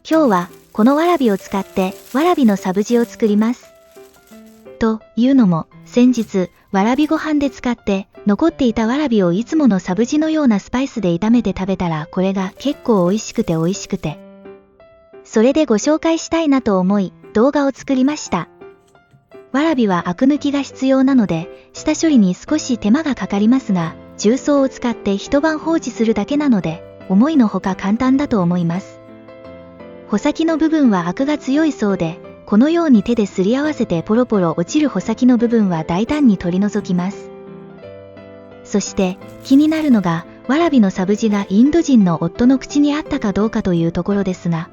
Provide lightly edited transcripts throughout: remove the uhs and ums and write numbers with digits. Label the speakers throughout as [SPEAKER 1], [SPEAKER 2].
[SPEAKER 1] 今日はこのわらびを使ってわらびのサブジを作ります。というのも、先日わらびご飯で使って残っていたわらびをいつものサブジのようなスパイスで炒めて食べたら、これが結構美味しくて、それでご紹介したいなと思い動画を作りました。わらびはアク抜きが必要なので、下処理に少し手間がかかりますが、重曹を使って一晩放置するだけなので、思いのほか簡単だと思います。穂先の部分はアクが強いそうで、このように手ですり合わせてポロポロ落ちる穂先の部分は大胆に取り除きます。そして気になるのが、わらびのサブジがインド人の夫の口に合ったかどうかというところですが、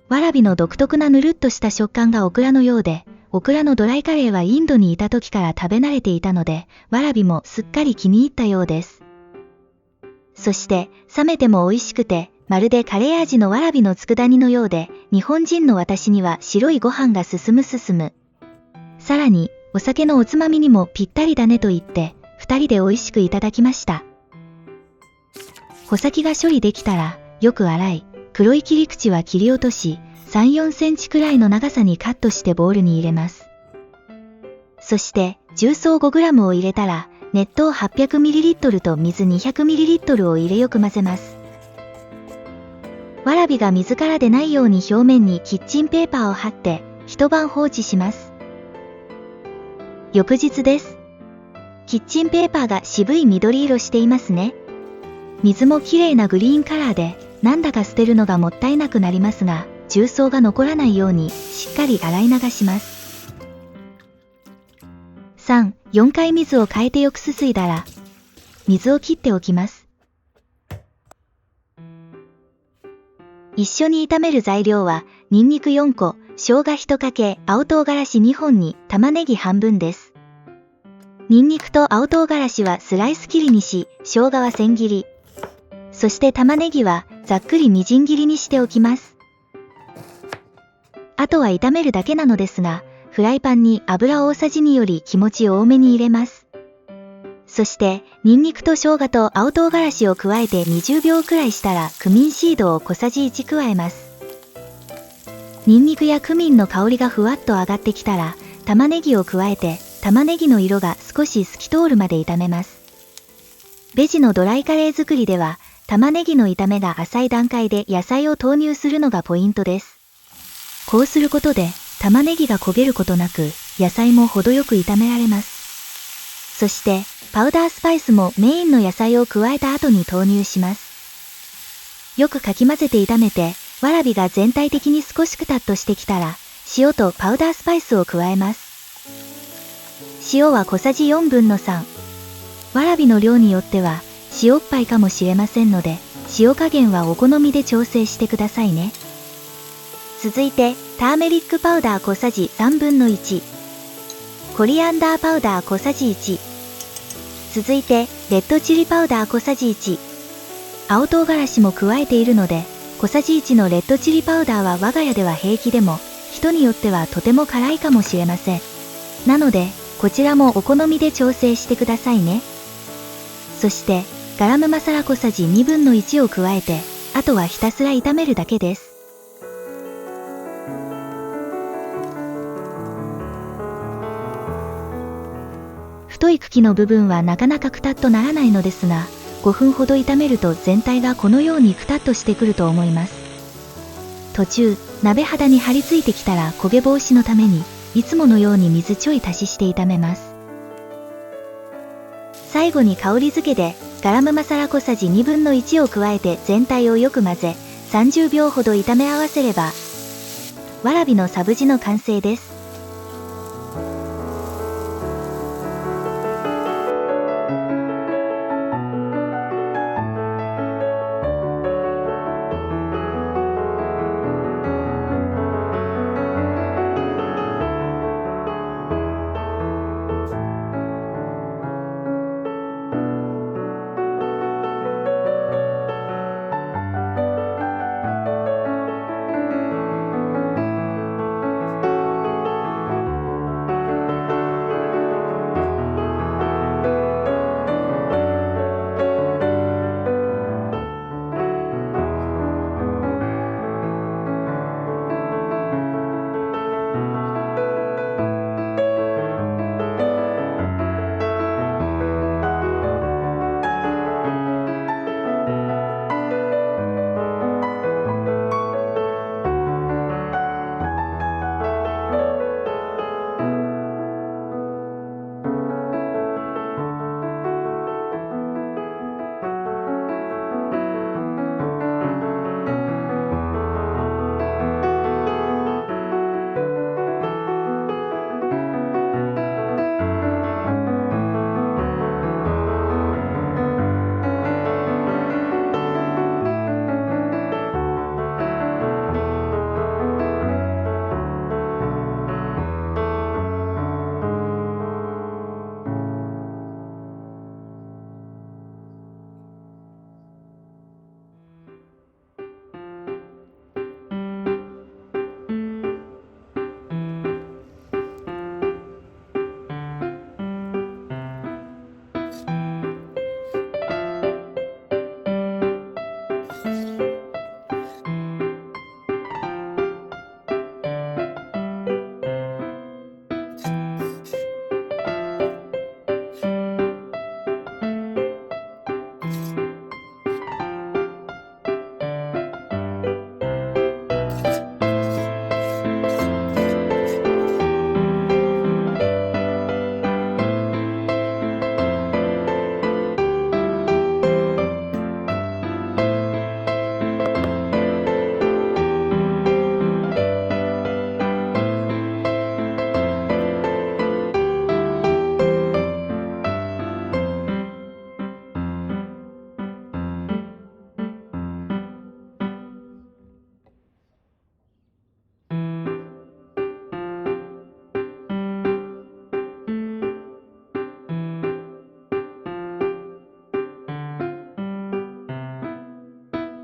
[SPEAKER 1] わらびの独特なぬるっとした食感がオクラのようで、オクラのドライカレーはインドにいた時から食べ慣れていたので、わらびもすっかり気に入ったようです。そして冷めても美味しくて、まるでカレー味のわらびの佃煮のようで、日本人の私には白いご飯が進む。さらにお酒のおつまみにもぴったりだねと言って、二人で美味しくいただきました。穂先が処理できたらよく洗い、黒い切り口は切り落とし、3、4センチくらいの長さにカットしてボウルに入れます。そして重曹 5g を入れたら、熱湯 800ml と水 200ml を入れよく混ぜます。わらびが水から出ないように表面にキッチンペーパーを貼って一晩放置します。翌日です。キッチンペーパーが渋い緑色していますね。水も綺麗なグリーンカラーで、なんだか捨てるのがもったいなくなりますが、重曹が残らないようにしっかり洗い流します。3、4回水を変えてよくすすいだら、水を切っておきます。一緒に炒める材料は、ニンニク4個、生姜1かけ、青唐辛子2本に玉ねぎ半分です。ニンニクと青唐辛子はスライス切りにし、生姜は千切り。そして玉ねぎはざっくりみじん切りにしておきます。あとは炒めるだけなのですが、フライパンに油を大さじ2より気持ち多めに入れます。そしてニンニクと生姜と青唐辛子を加えて20秒くらいしたら、クミンシードを小さじ1加えます。ニンニクやクミンの香りがふわっと上がってきたら、玉ねぎを加えて、玉ねぎの色が少し透き通るまで炒めます。ベジのドライカレー作りでは、玉ねぎの炒めが浅い段階で野菜を投入するのがポイントです。こうすることで、玉ねぎが焦げることなく、野菜も程よく炒められます。そして、パウダースパイスもメインの野菜を加えた後に投入します。よくかき混ぜて炒めて、わらびが全体的に少しくたっとしてきたら、塩とパウダースパイスを加えます。塩は小さじ4分の3。わらびの量によっては、塩っぱいかもしれませんので、塩加減はお好みで調整してくださいね。続いて、ターメリックパウダー小さじ3分の1。コリアンダーパウダー小さじ1。続いて、レッドチリパウダー小さじ1。青唐辛子も加えているので、小さじ1のレッドチリパウダーは我が家では平気でも、人によってはとても辛いかもしれません。なので、こちらもお好みで調整してくださいね。そして、ガラムマサラ小さじ2分の1を加えて、あとはひたすら炒めるだけです。太い茎の部分はなかなかくたっとならないのですが、5分ほど炒めると全体がこのようにくたっとしてくると思います。途中、鍋肌に張り付いてきたら焦げ防止のために、いつものように水ちょい足しして炒めます。最後に香り付けで、ガラムマサラ小さじ2分の1を加えて全体をよく混ぜ、30秒ほど炒め合わせれば、わらびのサブジの完成です。